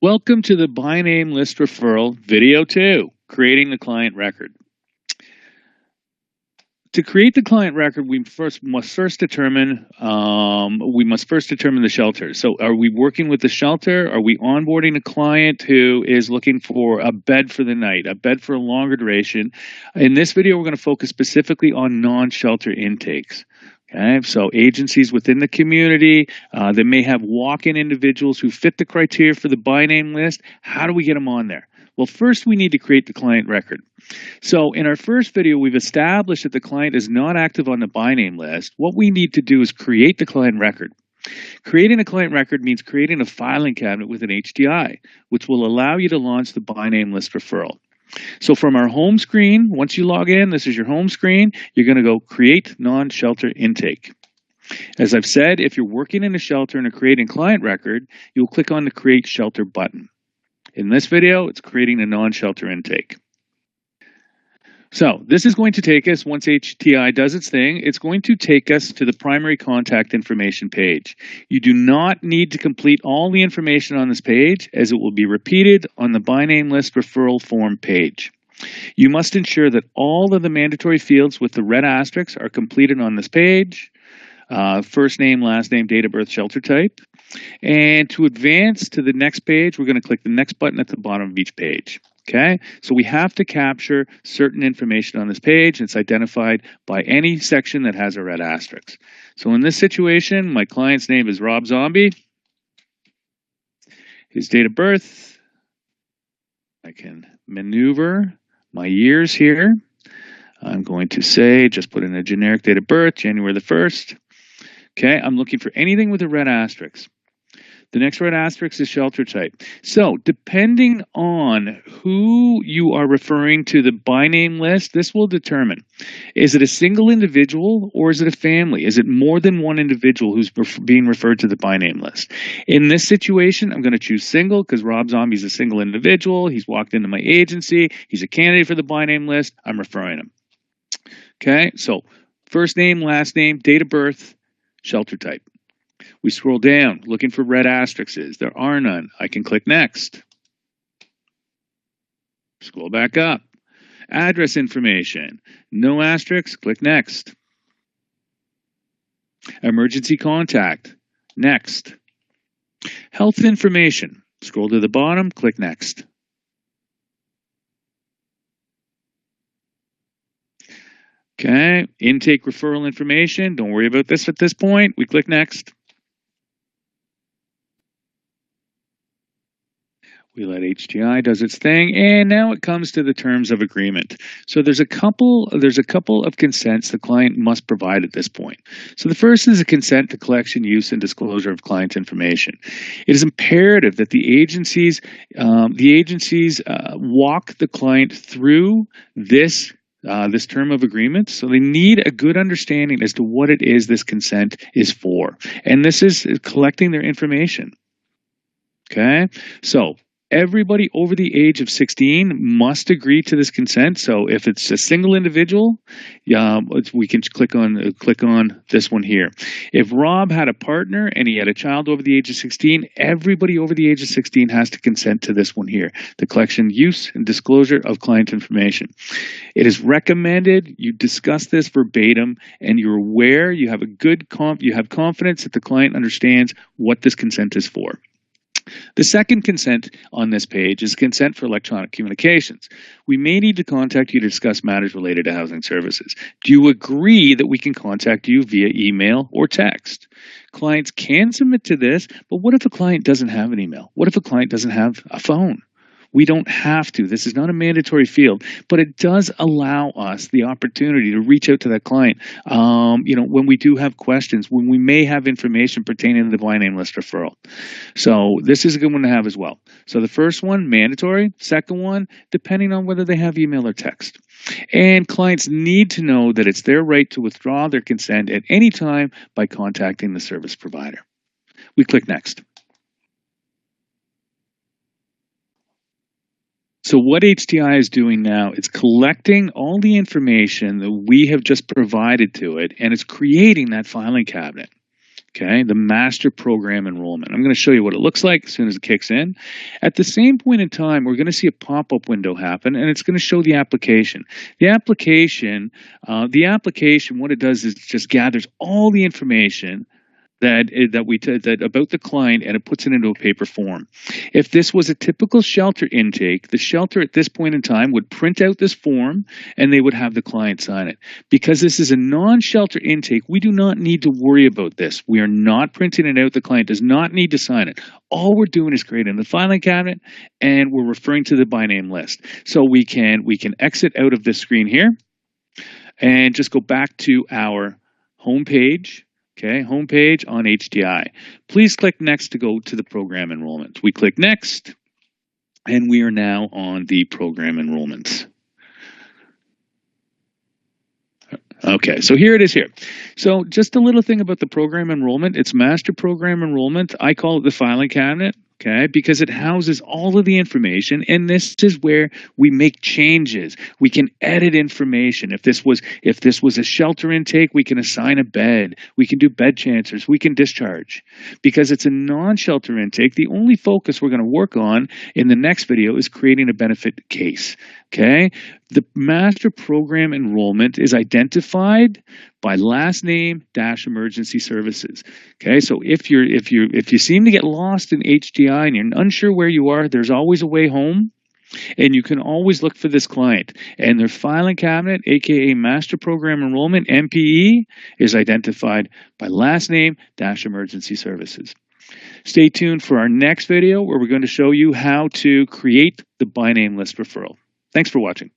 Welcome to the by name list referral video 2, creating the client record. To create the client record, we must first determine the shelter. So are we working with the shelter? Are we onboarding a client who is looking for a bed for the night, a bed for a longer duration? In this video, we're going to focus specifically on non-shelter intakes. Okay, so agencies within the community that may have walk-in individuals who fit the criteria for the by name list. How do we get them on there? Well, first we need to create the client record. So in our first video, we've established that the client is not active on the by name list. What we need to do is create the client record. Creating a client record means creating a filing cabinet with an HTI, which will allow you to launch the by name list referral. So from our home screen, once you log in, this is your home screen, you're going to go create non-shelter intake. As I've said, if you're working in a shelter and are creating client record, you'll click on the create shelter button. In this video, it's creating a non-shelter intake. So this is going to take us, once HTI does its thing, it's going to take us to the primary contact information page. You do not need to complete all the information on this page, as it will be repeated on the by name list referral form page. You must ensure that all of the mandatory fields with the red asterisks are completed on this page. First name, last name, date of birth, shelter type. And to advance to the next page, we're going to click the next button at the bottom of each page. Okay, so we have to capture certain information on this page. It's identified by any section that has a red asterisk. So in this situation, my client's name is Rob Zombie. His date of birth, I can maneuver my years here. I'm going to say, just put in a generic date of birth, January the 1st. Okay, I'm looking for anything with a red asterisk. The next red asterisk is shelter type. So depending on who you are referring to the by name list, this will determine, is it a single individual or is it a family? Is it more than one individual who's being referred to the by name list? In this situation, I'm going to choose single because Rob Zombie is a single individual. He's walked into my agency. He's a candidate for the by name list. I'm referring him. Okay, so first name, last name, date of birth, shelter type. We scroll down, looking for red asterisks. There are none. I can click next. Scroll back up. Address information. No asterisks. Click next. Emergency contact. Next. Health information. Scroll to the bottom. Click next. Okay. Intake referral information. Don't worry about this at this point. We click next. We let HTI does its thing, and now it comes to the terms of agreement. So there's a couple of consents the client must provide at this point. So the first is a consent to collection, use, and disclosure of client information. It is imperative that the agencies walk the client through this term of agreement. So they need a good understanding as to what it is this consent is for. And this is collecting their information. Okay, so everybody over the age of 16 must agree to this consent. So if it's a single individual, we can click on this one here. If Rob had a partner and he had a child over the age of 16, everybody over the age of 16 has to consent to this one here, the collection, use, and disclosure of client information. It is recommended you discuss this verbatim and you're aware, you have confidence that the client understands what this consent is for. The second consent on this page is consent for electronic communications. We may need to contact you to discuss matters related to housing services. Do you agree that we can contact you via email or text? Clients can submit to this, but what if a client doesn't have an email? What if a client doesn't have a phone? We don't have to. This is not a mandatory field, but it does allow us the opportunity to reach out to that client. When we do have questions, when we may have information pertaining to the by name list referral. So this is a good one to have as well. So the first one, mandatory. Second one, depending on whether they have email or text. And clients need to know that it's their right to withdraw their consent at any time by contacting the service provider. We click next. So what HTI is doing now, it's collecting all the information that we have just provided to it, and it's creating that filing cabinet. Okay, the master program enrollment. I'm going to show you what it looks like as soon as it kicks in. At the same point in time, we're going to see a pop-up window happen, and it's going to show the application. The application, what it does is just gathers all the information that about the client, and it puts it into a paper form. If this was a typical shelter intake, the shelter at this point in time would print out this form and they would have the client sign it. Because this is a non-shelter intake, we do not need to worry about this. We are not printing it out. The client does not need to sign it. All we're doing is creating the filing cabinet and we're referring to the by name list. So we can exit out of this screen here and just go back to our home page. Okay, homepage on HDI. Please click next to go to the program enrollment. We click next, and we are now on the program enrollments. Okay, so here it is here. So just a little thing about the program enrollment. It's master program enrollment. I call it the filing cabinet. Okay, because it houses all of the information, and this is where we make changes. We can edit information. If this was a shelter intake, we can assign a bed. We can do bed transfers. We can discharge. Because it's a non-shelter intake, the only focus we're going to work on in the next video is creating a benefit case. Okay, the master program enrollment is identified by last name - emergency services. Okay, so if you seem to get lost in HDI and you're unsure where you are, there's always a way home, and you can always look for this client. And their filing cabinet, aka master program enrollment (MPE), is identified by last name - emergency services. Stay tuned for our next video where we're going to show you how to create the by name list referral. Thanks for watching.